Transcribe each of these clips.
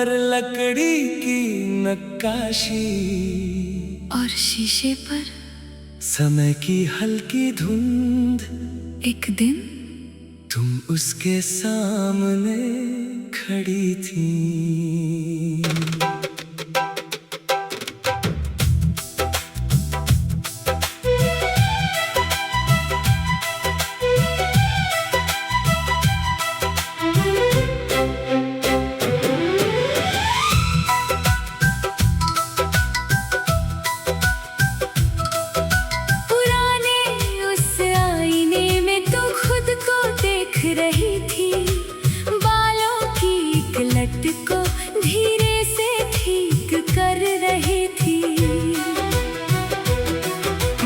पर लकड़ी की नक्काशी और शीशे पर समय की हल्की धुंध। एक दिन तुम उसके सामने खड़ी थी। रही थी बालों की एक लट को धीरे से ठीक कर रही थी।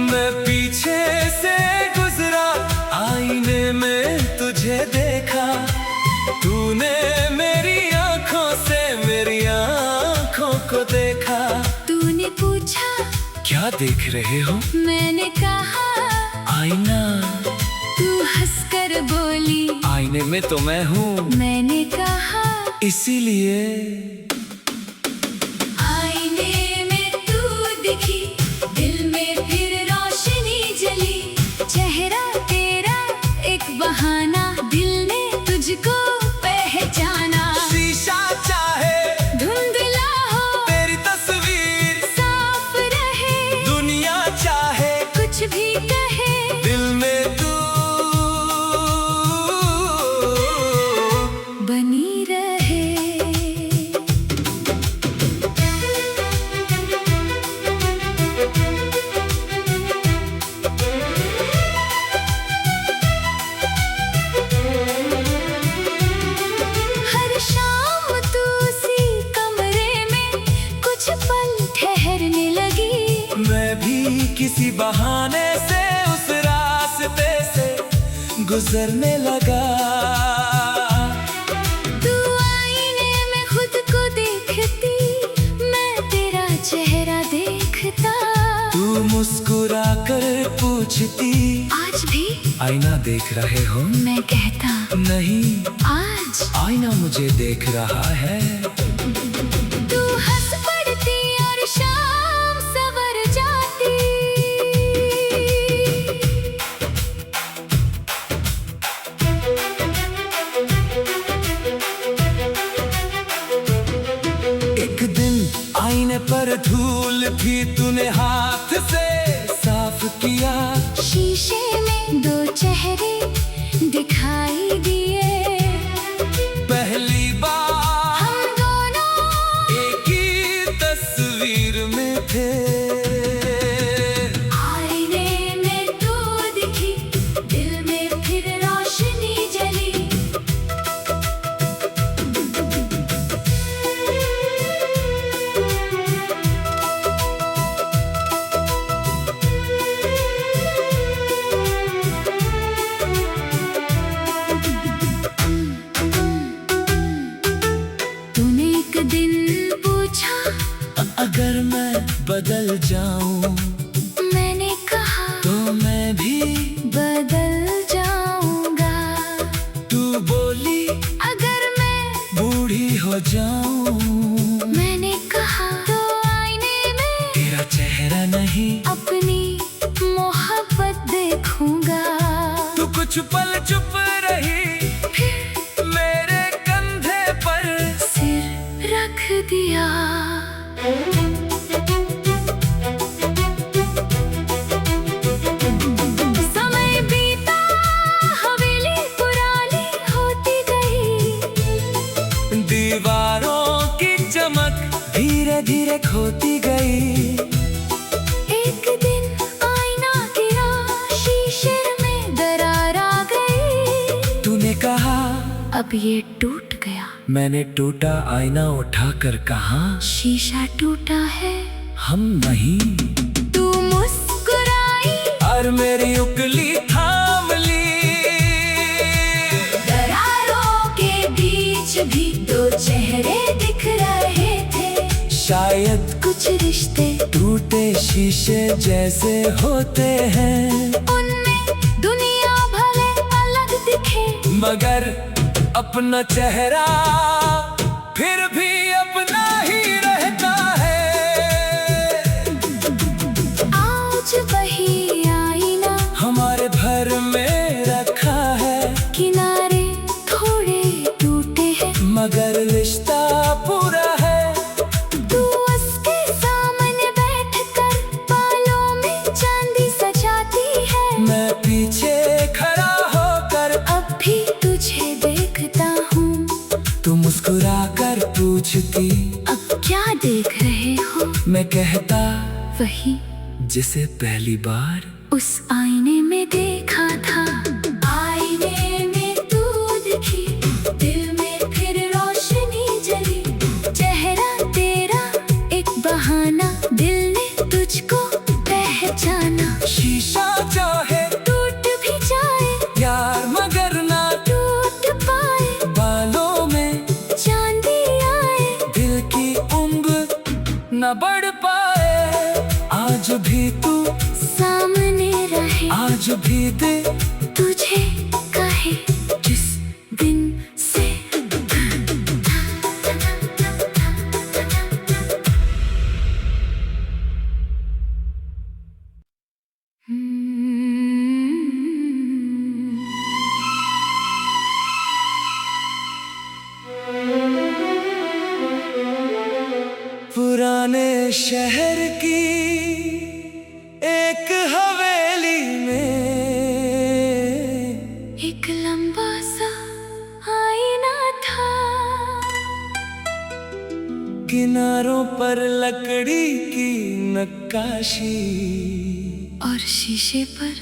मैं पीछे से गुजरा, आईने में तुझे देखा। तूने मेरी आंखों से मेरी आंखों को देखा। तूने पूछा क्या देख रहे हो? मैंने कहा आईना। तू हंसकर बोली आईने में तो मैं हूँ। मैंने कहा इसीलिए आईने में तू दिखी, दिल में फिर रोशनी जली। चेहरा तेरा एक बहाना, दिल ने तुझको पहचाना। शीशा चाहे धुंधला हो, तेरी तस्वीर साफ रहे। दुनिया चाहे कुछ भी कहे, दिल में तू बनी रहे। हर शाम तू उसी कमरे में कुछ पल ठहरने लगी। मैं भी किसी बहाने से उस रास्ते से गुजरने लगा। तू आईने में खुद को देखती, मैं तेरा चेहरा देखता। तू मुस्कुरा कर पूछती आज भी आईना देख रहे हो? मैं कहता नहीं, आज। आईना मुझे देख रहा है। तू हंस पड़ती और शाम सवर जाती। एक दिन आईने पर धूल थी, तूने हाथ से साफ किया। शीशे में दो चेहरे दिखाई दिए। पहली बार हम दोनों एक ही तस्वीर में थे। आईने में तू दिखी, दिल में फिर रोशनी जली। तूने एक दिन पूछा अगर मैं बदल जाऊं मैंने कहा तो मैं भी बदल जाऊंगा। तू बोली अगर मैं बूढ़ी हो जाऊं मैंने कहा तो आईने में तेरा चेहरा नहीं अपनी मोहब्बत देखूंगा। तू कुछ पल चुप रही, फिर मेरे कंधे पर सिर रख दिया। समय बीता, हवेली पुरानी होती गई। दीवारों की चमक धीरे धीरे खोती गई। एक दिन आईना गिरा, शीशे में दरार आ गई। तूने कहा अब ये टूट गया। मैंने टूटा आईना उठाकर कहा शीशा टूटा है, हम नहीं। तू मुस्कुराई और मेरी उंगली थाम ली। दरारों के बीच भी दो चेहरे दिख रहे थे। शायद कुछ रिश्ते टूटे शीशे जैसे होते हैं, उनमें दुनिया भले अलग दिखे मगर अपना चेहरा फिर भी कहता वही जिसे पहली बार उस आईने में देखा था। आईने में तू दिखी, दिल में फिर रोशनी जली। चेहरा तेरा एक बहाना, दिल ने तुझको पहचाना। शीशा चाहे टूट भी जाए यार मगर ना टूट पाए, बालों में चांदी आए दिल की उम्र न बढ़ पाए। आज भी तू सामने रहे, आज भी दे तुझे कहे जिस दिन से। पुराने शहर की एक हवेली में एक लंबा सा आईना था, किनारों पर लकड़ी की नक्काशी और शीशे पर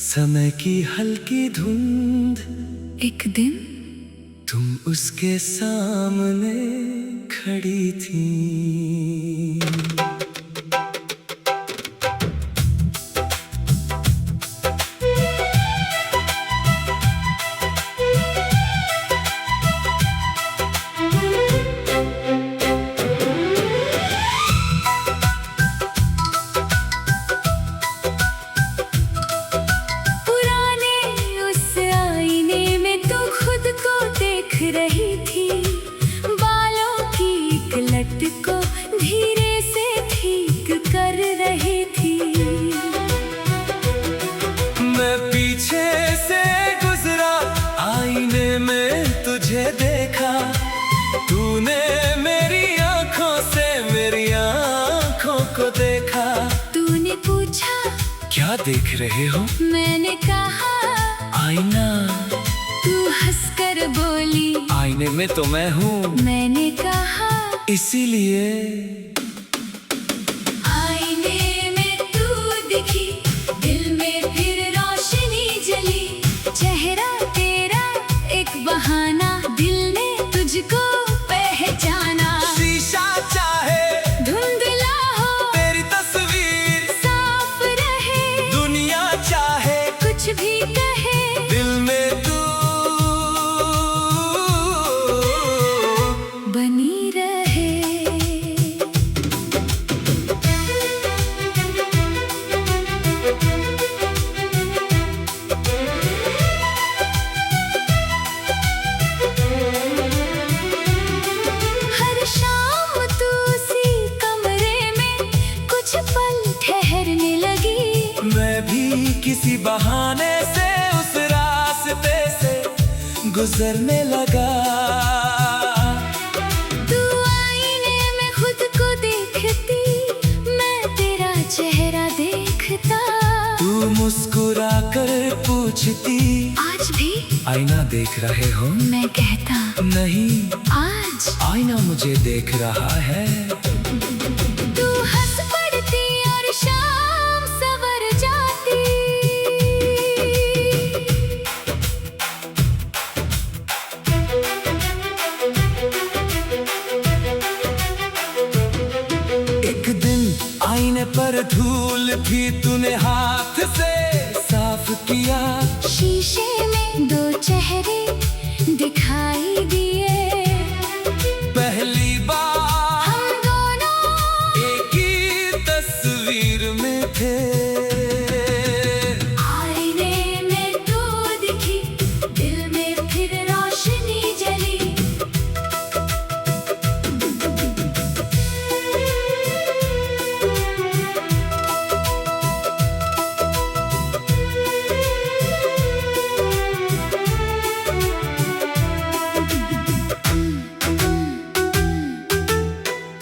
समय की हल्की धुंध। एक दिन तुम उसके सामने खड़ी थी। पुराने उस आईने में तू खुद को देख रही थी। बालों की एक लट को धीरे से ठीक कर रही थी। मैं पीछे से गुजरा, आईने में तुझे देखा। तूने मेरी आंखों से मेरी आंखों को देखा। तूने पूछा क्या देख रहे हो? मैंने कहा आईना। तू हंसकर बोली आईने में तो मैं हूँ, मैंने कहा इसीलिए आईने में तू दिखी, दिल में फिर रोशनी जली। चेहरा तेरा एक बहाना, दिल ने तुझको पहचाना। शीशा चाहे धुंधला हो तेरी तस्वीर साफ रहे, दुनिया चाहे कुछ भी कहे दिल में तू बनी रहे। हर शाम तू उसी कमरे में कुछ पल ठहरने लगी। मैं भी किसी बहाने से उस रास्ते से गुजरने लगा। तू आईने में खुद को देखती, मैं तेरा चेहरा देखता। तू मुस्कुरा कर पूछती आज भी आईना देख रहे हो? मैं कहता नहीं, आज। आईना मुझे देख रहा है। तू हंस पड़ती और शाम सवर जाती। एक दिन आईने पर धूल थी, तूने हाथ से साफ किया। शीशे में दो चेहरे दिखाई दिए। पहली बार हम दोनों एक ही तस्वीर में थे। आईने में तू दिखी, दिल में फिर रोशनी जली।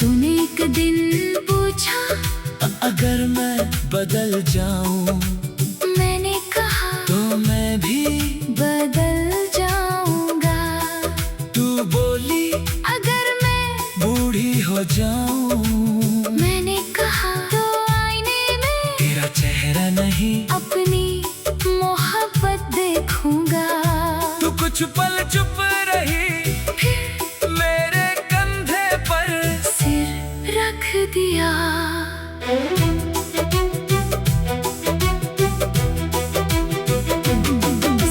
तूने एक दिन पूछा अगर मैं बदल जाऊं मैंने कहा तो मैं भी बदल जाऊंगा। तू बोली अगर मैं बूढ़ी हो जाऊं मैंने कुछ पल चुप रही, फिर मेरे कंधे पर सिर रख दिया।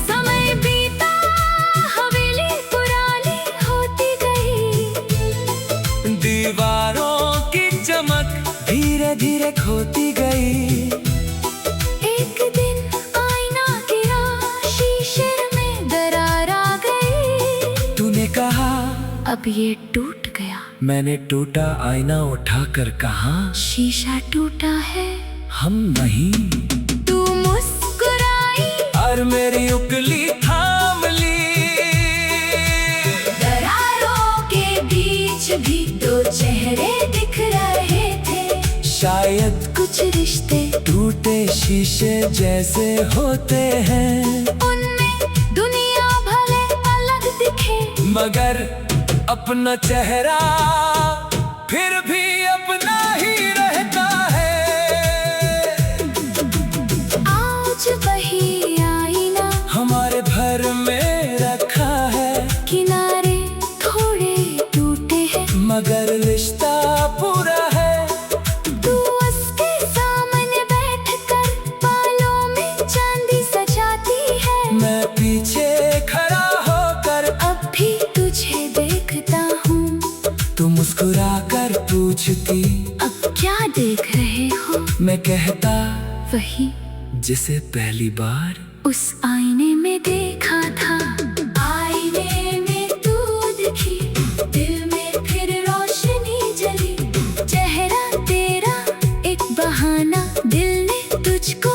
समय बीता, हवेली पुरानी होती गई, दीवारों की चमक धीरे धीरे खोती गई। एक दिन आईना गिरा, शीशे में दरार आ गई। तूने कहा अब ये टूट गया, मैंने टूटा आईना उठाकर कहा शीशा टूटा है हम नहीं। तू मुस्कुराई और मेरी उंगली थाम ली। दरारों के बीच भी दो चेहरे दिख रहे थे, शायद कुछ रिश्ते टूटे शीशे जैसे होते हैं, उनमें दुनिया भले अलग दिखे, मगर अपना चेहरा फिर भी अपना ही रहता है। आज वही आईना हमारे घर में रखा है, किनारे थोड़े टूटे हैं, मगर रिश्ता पूरा है। तू उसके सामने बैठकर बालों में चांदी सजाती है, मैं पीछे खड़ा होकर अब भी तुझे देखता हूँ। तू मुस्कुरा कर पूछती अब क्या देख रहे हो, मैं कहता वही जिसे पहली बार उस आईने में देखा था। आईने में तू दिखी, दिल में फिर रोशनी जली, चेहरा तेरा एक बहाना, दिल ने तुझको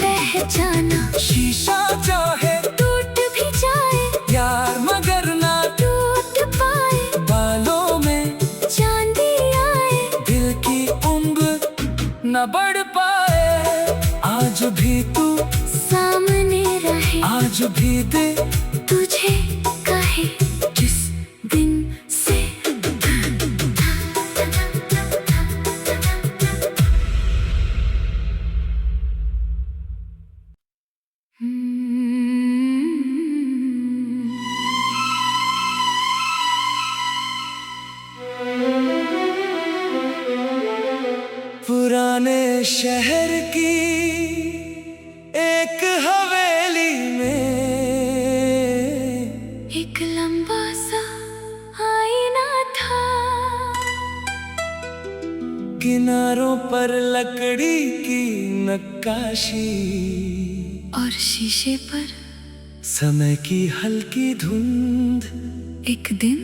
पहचाना। शीशा चाहे टूट भी जाए यार मगर ना टूट पाए, बालों में चांदी आए दिल की उम्र न बढ़ पाए। आज भी तू सामने रहे, आज भी दे तुझे कहे जिस दिन से। पुराने शहर की एक हवेली में एक लंबा सा आईना था, किनारों पर लकड़ी की नक्काशी और शीशे पर समय की हल्की धुंध। एक दिन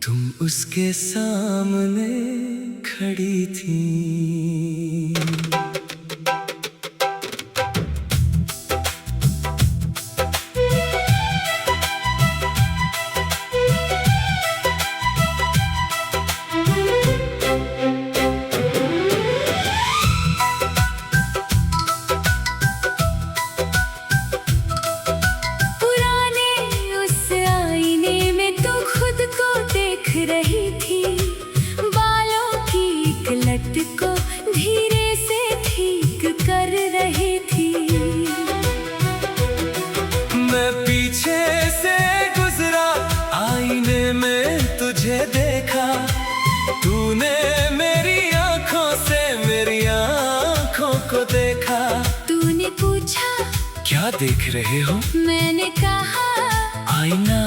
तुम उसके सामने खड़ी थी। पुराने उस आईने में तू खुद को देख रही थी, बालों की एक लट को धीरे से ठीक कर रही थी। मैं पीछे से गुजरा, आईने में तुझे देखा, तूने मेरी आंखों से मेरी आंखों को देखा। तूने पूछा क्या देख रहे हो, मैंने कहा आईना।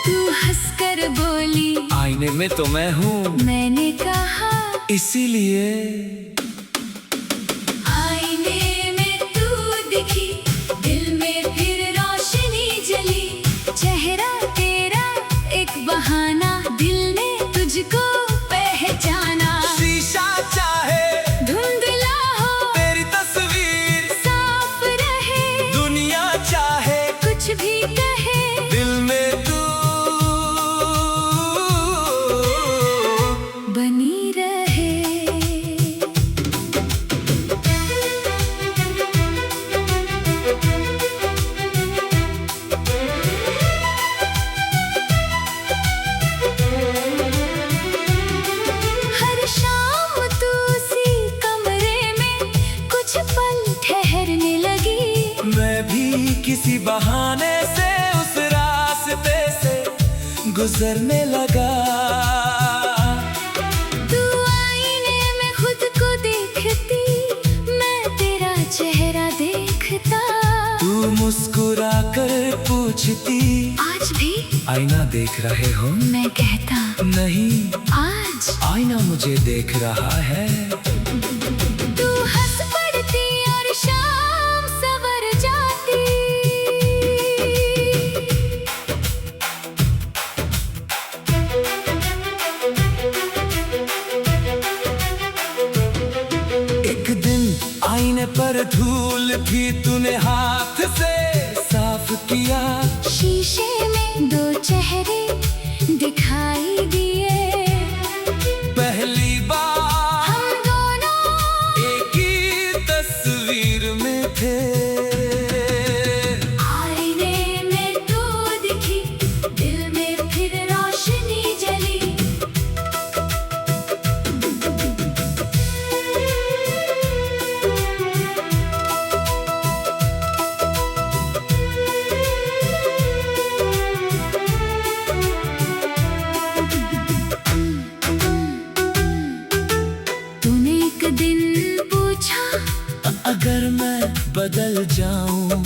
तू हंसकर बोली आईने में तो मैं हूँ, मैंने कहा इसीलिए आईने में तू दिखी, दिल में फिर रोशनी जली, चेहरा तेरा एक बहाना, दिल ने तुझको पहचाना। शीशा चाहे धुंधला हो तेरी तस्वीर, साफ रहे दुनिया चाहे कुछ भी कहे, दिल में तू बनी रहे। हर शाम तू उसी कमरे में कुछ पल ठहरने लगी, मैं भी किसी बहाने से उस रात गुजरने लगा। तू आईने में खुद को देखती, मैं तेरा चेहरा देखता। तू मुस्कुरा कर पूछती, आज भी आईना देख रहे हो? मैं कहता नहीं, आज आईना मुझे देख रहा है। तू हंस पड़ती और शाम सवर जाती। एक दिन आईने पर धूल भी तूने हाथ से साफ किया। शीशे में दो चेहरे दिखाई दिए। पहली बार हम दोनों एक ही तस्वीर में थे। आईने में तू दिखी, दिल में फिर रोशनी जली। तूने एक दिन पूछा, अगर मैं बदल जाऊं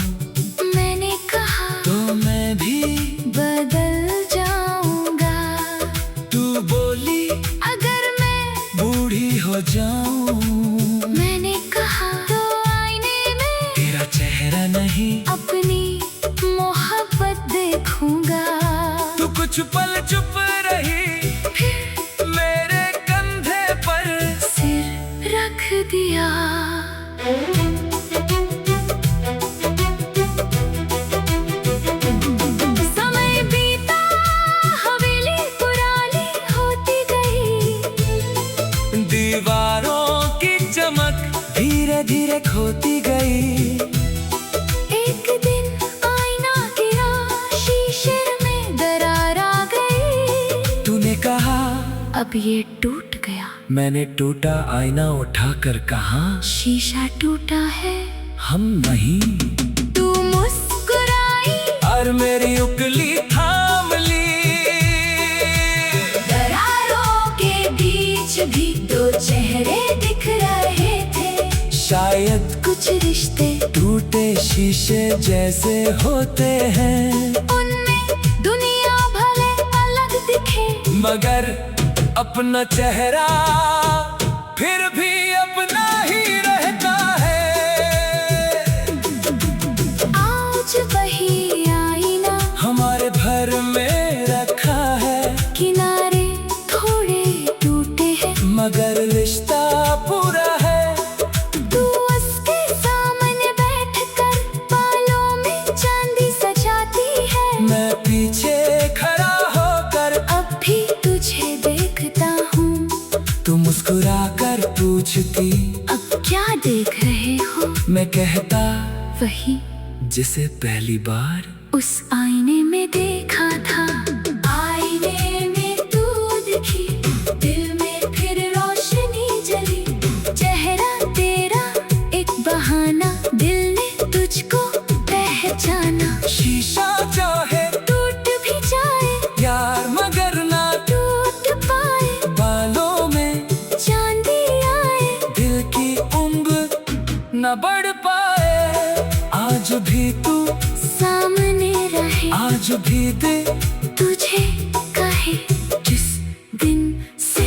मैंने कहा तो मैं भी। बदल जाऊंगा। तू बोली अगर मैं बूढ़ी हो जाऊं मैंने कहा तो आईने में तेरा चेहरा नहीं, अपनी मोहब्बत देखूंगा। तू कुछ पल चुप रही, फिर मेरे कंधे पर सिर रख दिया। समय बीता, हवेली पुरानी होती गई। दीवारों की चमक धीरे धीरे खोती गई। एक दिन आईना गिरा, शीशे में दरार आ गई। तूने कहा, अब ये टूट गया। मैंने टूटा आईना उठाकर कहा, शीशा टूटा है, हम नहीं। तू मुस्कुराई और मेरी उंगली थाम ली। दरारों के बीच भी दो चेहरे दिख रहे थे। शायद कुछ रिश्ते टूटे शीशे जैसे होते हैं, उनमें दुनिया भले अलग दिखे, मगर अपना चेहरा फिर भी अपना ही रहता है। आज वही आईना हमारे घर में रखा है, किनारे थोड़े टूटे हैं, मगर रिश्ता पूरा है। तू उसके सामने बैठकर बालों में चांदी सजाती है। मैं पीछे खड़ा होकर अब भी तुझे देखता हूँ। तू मुस्कुरा कर पूछती, अब क्या देख रहे हो? मैं कहता वही जिसे पहली बार उस आईने में देखा था। आईने में तू दिखी, दिल में फिर रोशनी जली। चेहरा तेरा एक बहाना, दिल ने तुझको पहचाना। शीशा चाहे टूट भी जाए यार मगर ना टूट पाए, बालों में चांदी आए, दिल की उम्र न बढ़ पाए। आज भी तू सामने रहे, आज भी दे तुझे कहे जिस दिन से।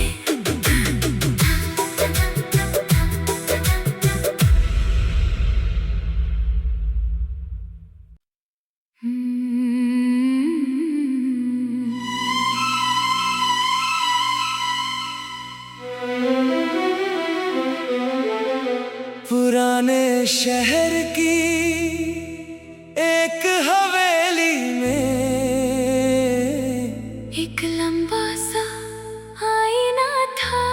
पुराने शहर की एक हवेली में एक लंबा सा आईना था।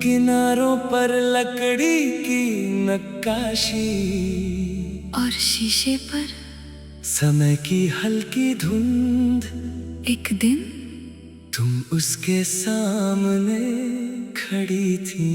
किनारों पर लकड़ी की नक्काशी और शीशे पर समय की हल्की धुंध। एक दिन तुम उसके सामने खड़ी थी।